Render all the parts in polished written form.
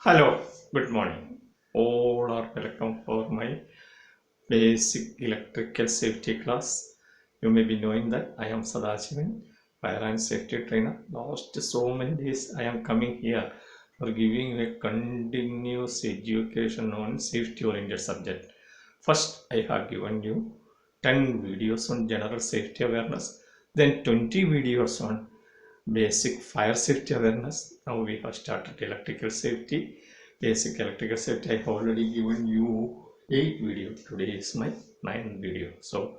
Hello, good morning. All are welcome for my basic electrical safety class. You may be knowing that I am Sadashivan, fire and safety trainer. Last so many days I am coming here for giving a continuous education on safety oriented subject. First, I have given you 10 videos on general safety awareness, then 20 videos on basic fire safety awareness. Now we have started electrical safety. Basic electrical safety, I have already given you 8 video. Today is my 9th video. So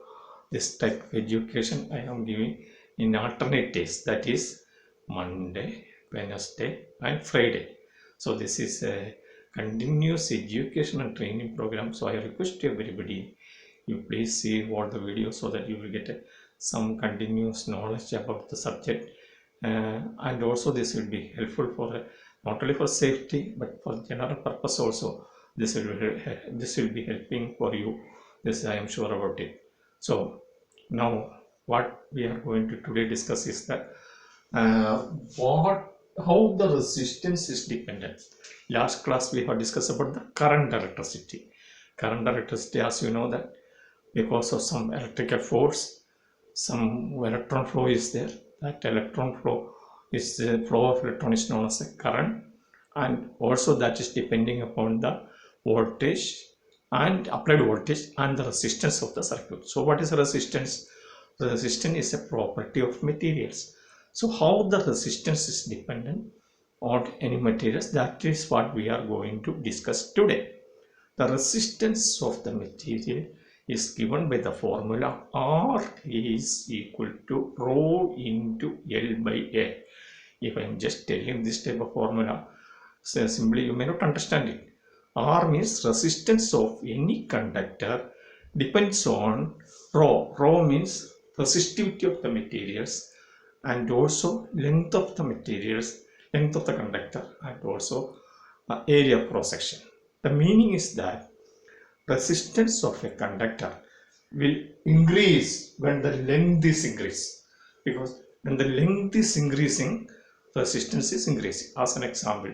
this type of education I am giving in alternate days, that is Monday, Wednesday and Friday. So this is a continuous education and training program. So I request everybody, you please see all the videos so that you will get some continuous knowledge about the subject, and also this will be helpful for not only for safety but for general purpose also. This will be helping for you. This I am sure about it. So now what we are going to today discuss is that uh, what how the resistance is dependent. Last class we have discussed about the current electricity. Current electricity, as you know, that because of some electrical force, some electron flow is there. That electron flow is the flow of electron is known as a current, and also that is depending upon the voltage and applied voltage and the resistance of the circuit. So what is resistance? The resistance is a property of materials. So how the resistance is dependent on any materials, that is what we are going to discuss today. The resistance of the material is given by the formula R is equal to rho into L by A. If I am just telling this type of formula, so simply you may not understand it. R means resistance of any conductor depends on rho. Rho means resistivity of the materials and also length of the materials, length of the conductor, and also area of cross section. The meaning is that resistance of a conductor will increase when the length is increased, because when the length is increasing, resistance is increasing. As an example,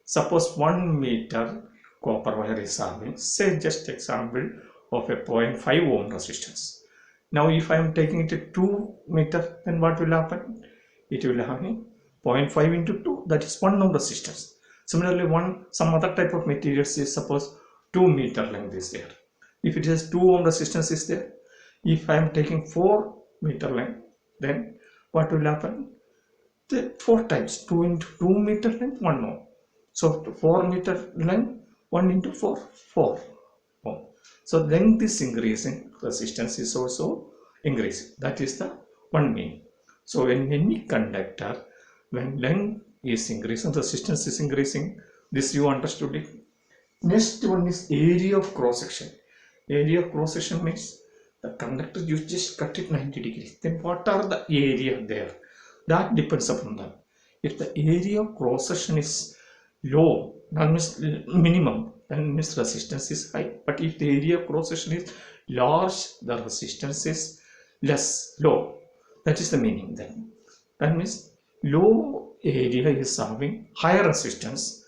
suppose 1 meter copper wire is having, say just example of a 0.5 ohm resistance. Now if I am taking it to 2 meter, then what will happen? It will have 0.5 into 2, that is 1 ohm resistance. Similarly, some other type of materials is suppose 2 meter length is there. If it has 2 ohm resistance is there, if I am taking 4 meter length, then what will happen? The 4 times 2 into 2 meter length 1 ohm. So 4 meter length 1 into 4, 4 ohm. So length is increasing, resistance is also increasing. That is the one meaning. So in any conductor, when length is increasing, resistance is increasing. This you understood it. Next one is area of cross section. Area of cross section means the conductor, you just cut it 90 degrees. Then what are the area there? That depends upon that. If the area of cross section is low, that means minimum, then means resistance is high. But if the area of cross section is large, the resistance is low. That is the meaning then. That means low area is having higher resistance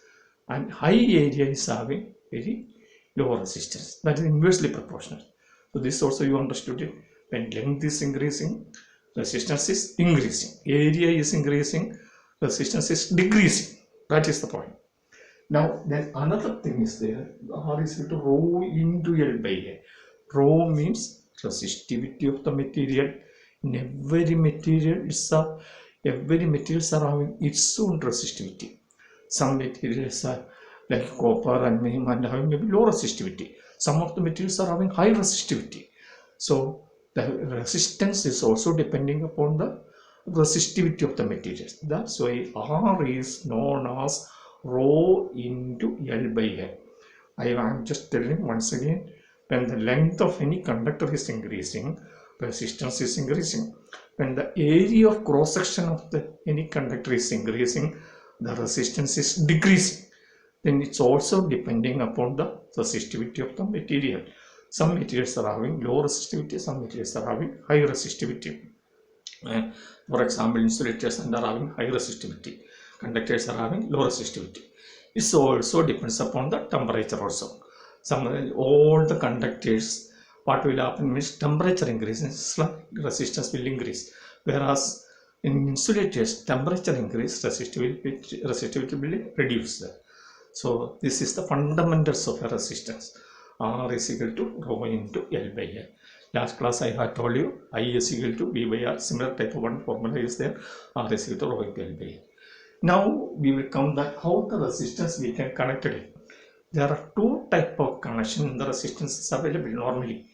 and high area is having very low resistance. That is inversely proportional. So this also you understood it. When length is increasing, resistance is increasing. Area is increasing, resistance is decreasing. That is the point. Now then another thing is there. R is equal to rho into L by A. Rho means resistivity of the material. In every material are having its own resistivity. Some materials are like copper and and having maybe low resistivity. Some of the materials are having high resistivity. So the resistance is also depending upon the resistivity of the materials. That's why R is known as rho into L by A. I am just telling once again, when the length of any conductor is increasing, resistance is increasing. When the area of cross section of any conductor is increasing, the resistance is decreasing. Then it's also depending upon the resistivity of the material. Some materials are having low resistivity, some materials are having high resistivity. For example, insulators are having high resistivity, conductors are having low resistivity. It also depends upon the temperature also. All the conductors, what will happen means temperature increases, resistance will increase. Whereas in insulators, temperature increase, resistivity will reduce. So this is the fundamentals of a resistance. R is equal to rho into L by A. Last class I had told you I is equal to V by R. Similar type of one formula is there. R is equal to rho into L by A. Now we will come that how the resistance we can connect it. There are two type of connection in the resistance is available normally.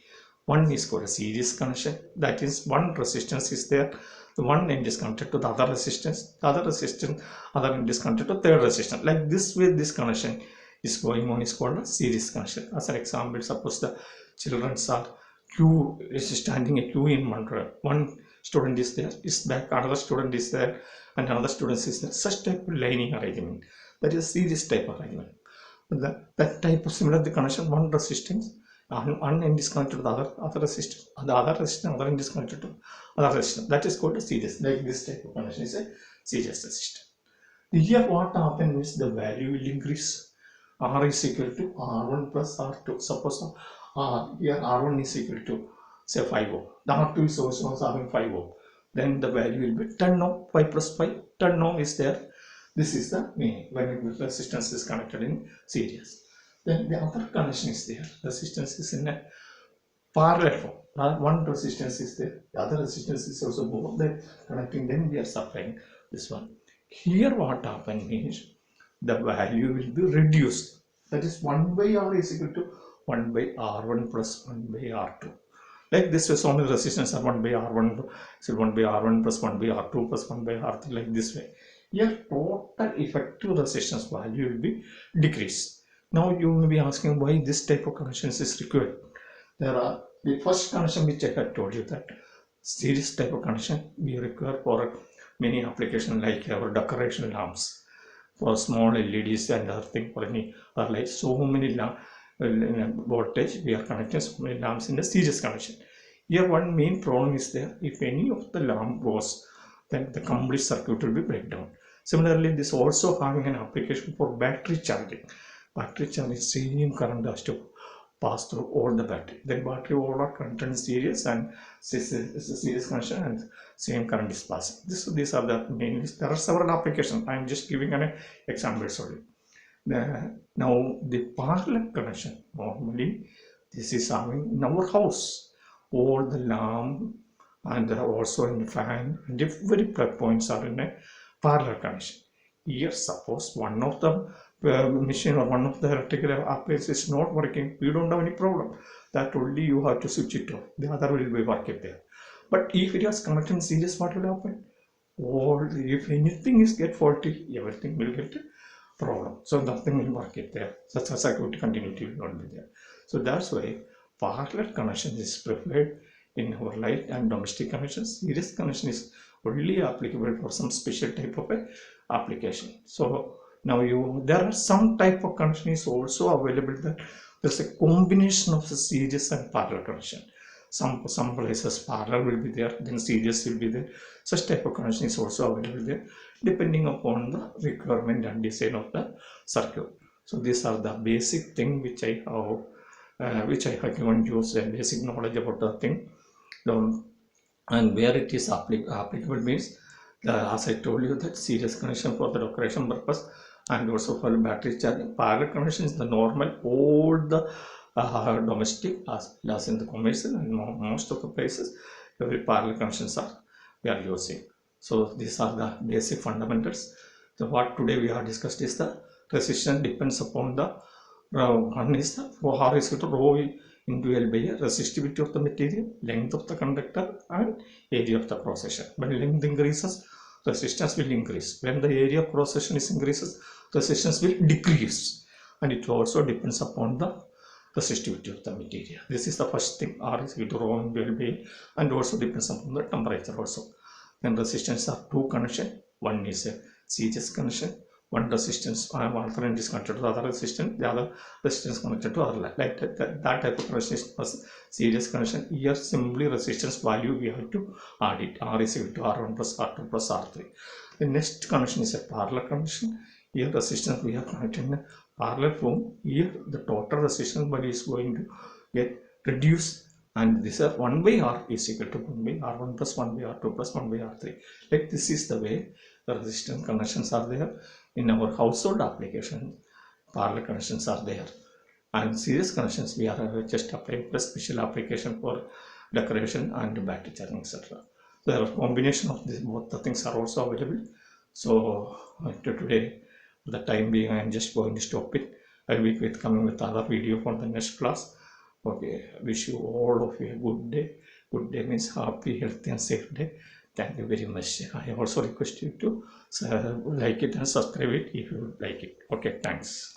One is called a series connection. That is one resistance is there. The one end is connected to the other resistance. The other end is connected to third resistance. Like this way, this connection is going on is called a series connection. As an example, suppose the children are queue is standing a queue in one student is there, is back, another student is there, and another student is there. Such type of lining arrangement. That is series type arrangement. That type of similar the connection, one resistance, one end is connected to the other resistance, and the other resistance, other end is connected to other resistance. That is called a series. Like this type of connection is a series resistance. Here what happens is the value will increase. R is equal to R1 plus R2. Suppose here R1 is equal to say 5 ohm. The R2 is also having 5 ohm. Then the value will be 10 ohm. 5 plus 5, 10 ohm is there. This is the meaning when resistance is connected in series. Then the other connection is there. Resistance is in a parallel form. One resistance is there. The other resistance is also both. Then connecting them, we are supplying this one. Here what happens is the value will be reduced. That is 1 by R is equal to 1 by R1 plus 1 by R2. Like this way, so many resistance are 1 by R1, so 1 by R1 plus 1 by R2 plus 1 by R3, like this way. Here total effective resistance value will be decreased. Now you may be asking why this type of connections is required. There are the first connection which I had told you that series type of connection we require for many applications like our decoration lamps, for small LEDs and other thing, for any other lights. So many voltage we are connecting so many lamps in the series connection. Here one main problem is there. If any of the lamp goes, then the complete circuit will be breakdown. Similarly, this also having an application for battery charging. Battery charging, same current has to pass through all the battery. Then battery all are connected in series and series connection and same current is passing. These are the main. There are several applications. I am just giving an example only. Now the parallel connection, normally this is having in our house. All the lamp and also in the fan and every plug points are in a parallel connection. Here suppose one of the machine or one of the electrical appliance is not working, we don't have any problem. That only you have to switch it off. The other will be working there. But if it is connected in series, what will happen? Or if anything is get faulty, everything will get problem. So nothing will work it there. Such a circuit continuity will not be there. So that's why parallel connection is preferred in our light and domestic connections. Series connection is only applicable for some special type of a application. So now there are some type of connection is also available that there's a combination of the series and parallel connection. Some places parallel will be there, then series will be there. Such type of connection is also available there, depending upon the requirement and design of the circuit. So these are the basic thing which I have given you a basic knowledge about the thing. And where it is applicable means, as I told you, that series connection for the decoration purpose and also for battery charging. Parallel connection is the normal, all the domestic as well as in the commercial and most of the places every parallel connections are we are using. So these are the basic fundamentals. So what today we have discussed is the resistance depends upon the one is the R is equal to rho into L by A, resistivity of the material, length of the conductor and area of the cross section. When length increases, resistance will increase. When the area of cross section is increases, resistance will decrease, and it also depends upon the resistivity of the material. This is the first thing. R is equal to rho into L by A, and also depends upon the temperature also. Then resistance are two connection. One is a series connection. One resistance, one end is connected to the other resistance. The other resistance connected to other. Like that type of connection was series connection. Here simply resistance value we have to add it. R is equal to R1 plus R2 plus R3. The next connection is a parallel connection. here resistance we are connected in a parallel form. Here the total resistance value is going to get reduced, and this is 1 by R is equal to 1 by R1 plus 1 by R2 plus 1 by R3. Like this is the way the resistance connections are there. In our household application, parallel connections are there, and series connections we are just applying for special application for decoration and battery charging, etc. So there are combination of this, both the things are also available. So today, for the time being, I am just going to stop it. I will be coming with other video for the next class. Okay, wish you all of you a good day. Good day means happy, healthy and safe day. Thank you very much. I also request you to like it and subscribe it if you like it. Okay, thanks.